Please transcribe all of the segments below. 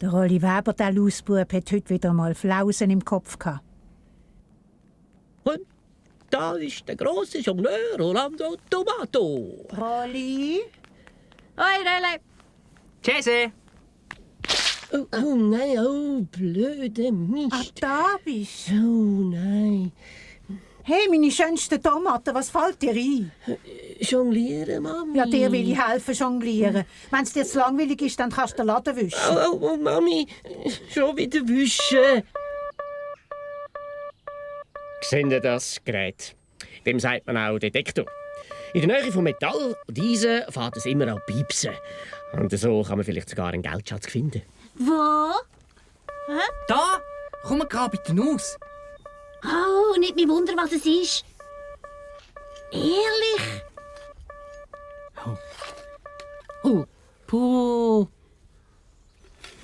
Der Rolli Weber, der Lausbub, hat heute wieder mal Flausen im Kopf gehabt. Und da ist der grosse Jongleur Rolando Tomato. Rolli? Hoi, Relle. Tschüssi. Oh nein, oh, blöde Mist. Ach, da bist du. Oh nein. Hey, meine schönsten Tomaten, was fällt dir ein? Jonglieren, Mami. Ja, dir will ich helfen, jonglieren. Wenn es dir zu langweilig ist, dann kannst du den Laden wischen. Oh, Mami, schon wieder wischen. Seht ihr das Gerät? Dem sagt man auch Detektor. In der Nähe vom Metall und Eisen fährt es immer an piepsen. Und so kann man vielleicht sogar einen Geldschatz finden. Wo? Hä? Da, komm gerade bitte raus. Oh, nicht mehr Wunder, was es ist. Ehrlich? Puh.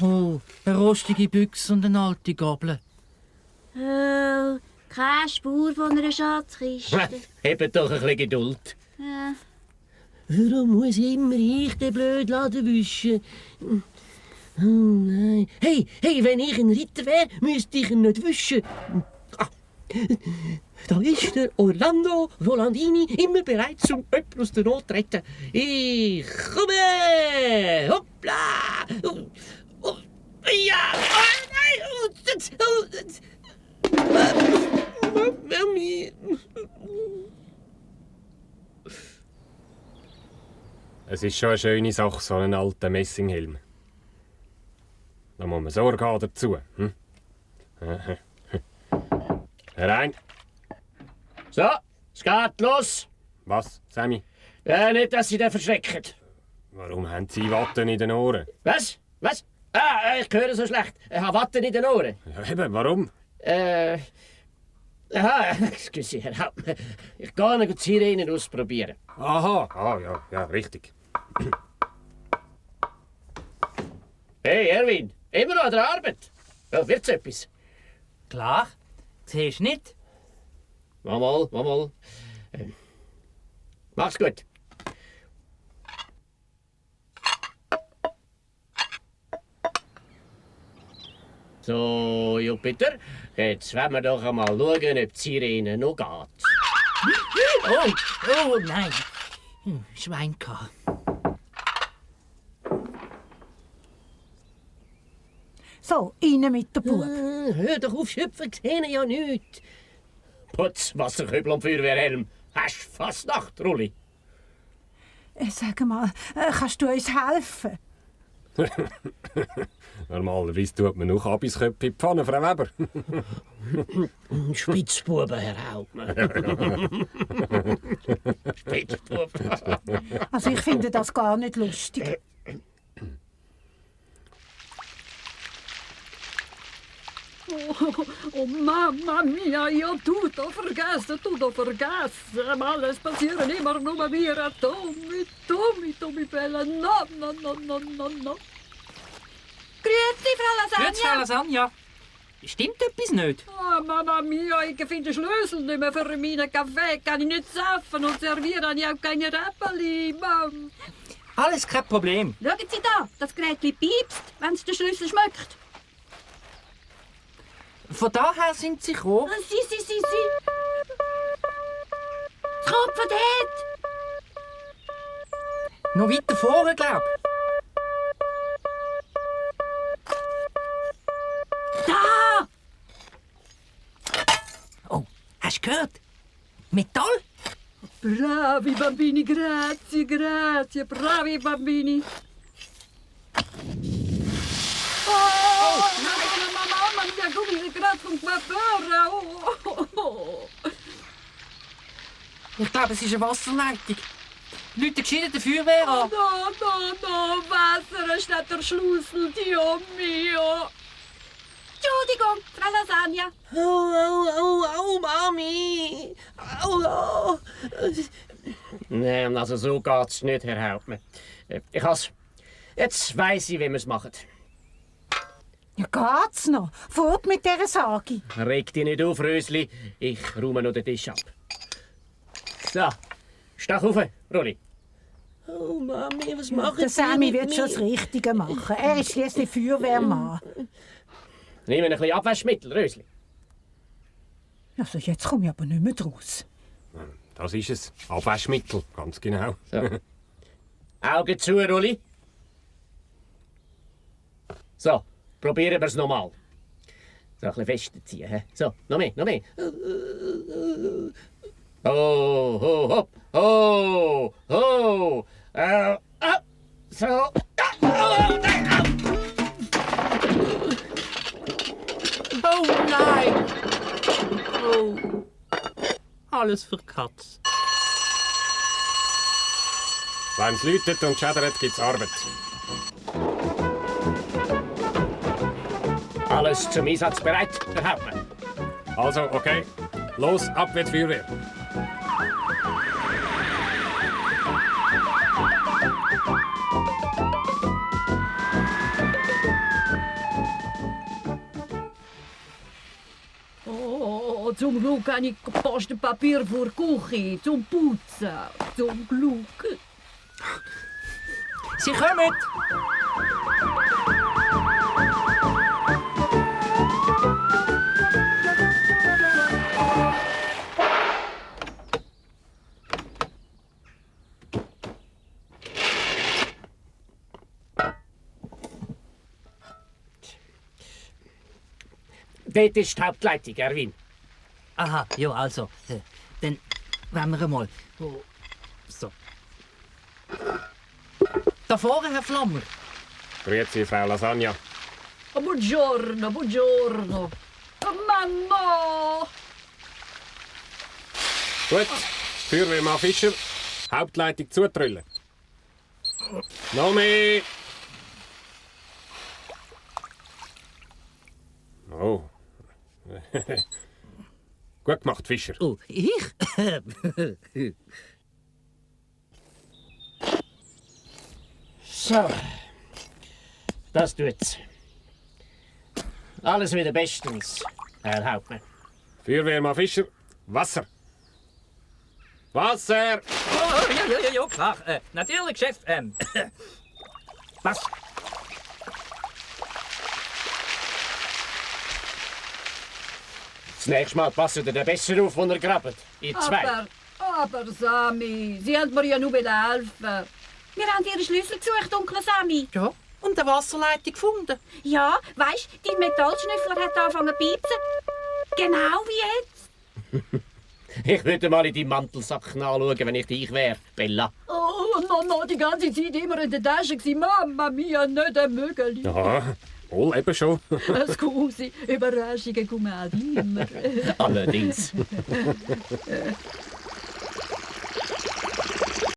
Oh, eine rostige Büchse und eine alte Gabel. Oh, keine Spur von einer Schatzkiste. Habt doch ein bisschen Geduld. Ja. Warum muss immer ich den blöden Laden wischen? Oh nein. Hey, wenn ich ein Ritter wäre, müsste ich ihn nicht wischen. Da ist der Orlando Rolandini immer bereit zum jemanden aus der Not zu retten. Ich komme! Hoppla! Oh, ja! Oh, nein! Mami! Es ist schon eine schöne Sache, so einen alten Messinghelm. Da muss man Sorge haben dazu. Herein. So, es geht los. Was, Sämi? Nicht, dass Sie den verschrecken. Warum haben Sie Watten in den Ohren? Was? Was? Ah, ich höre so schlecht. Ich habe Watte in den Ohren. Ja, eben, warum? Aha, excuse, erlaubt mir. Ich gehe noch die Sirenen ausprobieren. Aha, ja, richtig. Hey, Erwin, immer noch an der Arbeit? Ja, wird's etwas? Klar, siehst du nicht? Mal. Mach's gut. So, Jupiter, jetzt wollen wir doch einmal schauen, ob die Sirene noch geht. Oh nein. Schwein gehabt. So, rein mit der Bub. Hör doch auf, Schöpfen, sehen ja nichts. Putz, Wasserkübel und Feuerwehrhelm. Hast fast Nacht, Rulli. Sag mal, kannst du uns helfen? Normalerweise tut man noch Abisköpfe in die Pfanne, Frau Weber. Spitzbuben, Herr Hauptmann. Spitzbub. Also ich finde das gar nicht lustig. Oh, Mamma mia, io tutto vergessen. Alles passieren immer nur mir. Tommy, Bella, no. Grüezi, Frau Grüezi, Frau Lasagna. Stimmt etwas nicht? Oh, Mamma mia, ich finde Schlüssel nicht mehr für meinen Kaffee. Kann ich nicht saufen und servieren ich auch keine Räppeli, Mam. Alles kein Problem. Schauen Sie da, das Gerät piepst, wenn es den Schlüssel schmeckt. Von daher sind Sie gekommen. Sie. Das kommt von dort. Noch weiter vorne, glaub ich. Da! Oh, hast du gehört? Metall? Bravi bambini, grazie, bravi bambini. Oh, Mamma mia, come gerade vom Coiffeur. Oh. Ich glaube, es ist eine Wasserleitung. Leute gescheiden der Feuerwehr an. No, Wasser statt der Schlüssel, Dio mio. Entschuldigung, Frau Lasagna. Oh, Mami. Oh. Nein, also so geht's nicht, Herr Hauptmann. Ich has. Jetzt weiss ich, wie wir's machen. Ja, geht's noch? Fort mit dieser Sage. Reg dich nicht auf, Rösli. Ich räume noch den Tisch ab. So, stach auf, Rolli. Oh, Mami, was machen Der Sie Sämi mit wird schon das mir? Richtige machen. Er ist schliesslich Füürwehrmann. Nehmen ein bisschen Abwaschmittel, Rösli. Also jetzt komme ich aber nicht mehr draus. Das ist es. Abwaschmittel, ganz genau. So. Augen zu, Rulli. So, probieren wir es nochmal. So, ein bisschen fester ziehen. He? So, noch mehr, noch mehr. Oh, ho, hopp. Oh, oh. So. Oh nein! Oh. Alles verkatzt. Wenn es läutet und schädert, gibt es Arbeit. Alles zum Einsatz bereit, Herr Hauptmann. Also, okay. Los, ab mit Feuerwehr. Oh, zum Glück habe ich Postenpapier für die Küche, zum Putzen. Zum Glück. Sie kommen! Dort ist die Hauptleitung, Erwin. Aha, ja, also. Dann wollen wir einmal. Oh, so. Da vorne, Herr Flammer. Grüezi, Frau Lasagna. Buongiorno, buongiorno. Mamma! Gut, Füürweehrmaa Fischer. Hauptleitung zutrüllen. Noch mehr. Oh. Gut gemacht, Fischer. Oh, ich? So. Das tut's. Alles wieder bestens, Herr Hauptmann. Füürweehrmaa Fischer. Wasser. Wasser! Oh, ja, klar. Natürlich, Chef. Was? Das nächste Mal passen ihr besser auf, wenn ihr grabt. Ihr zwei. Aber Sami, Sie haben mir ja nur helfen. Wir haben Ihre Schlüssel gesucht, Onkel Sämi. Ja, und eine Wasserleitung gefunden. Ja, weisst, dein Metallschnüffler hat angefangen zu piepsen. Genau wie jetzt. Ich würde mal in deinen Mantelsack nachschauen, wenn ich dich wäre, Bella. Oh, no, die ganze Zeit immer in der Tasche gewesen. Mamma mia, nicht ein Mögeli. Ja, wohl eben schon. Scusi, Überraschungen kommen auch immer. Allerdings.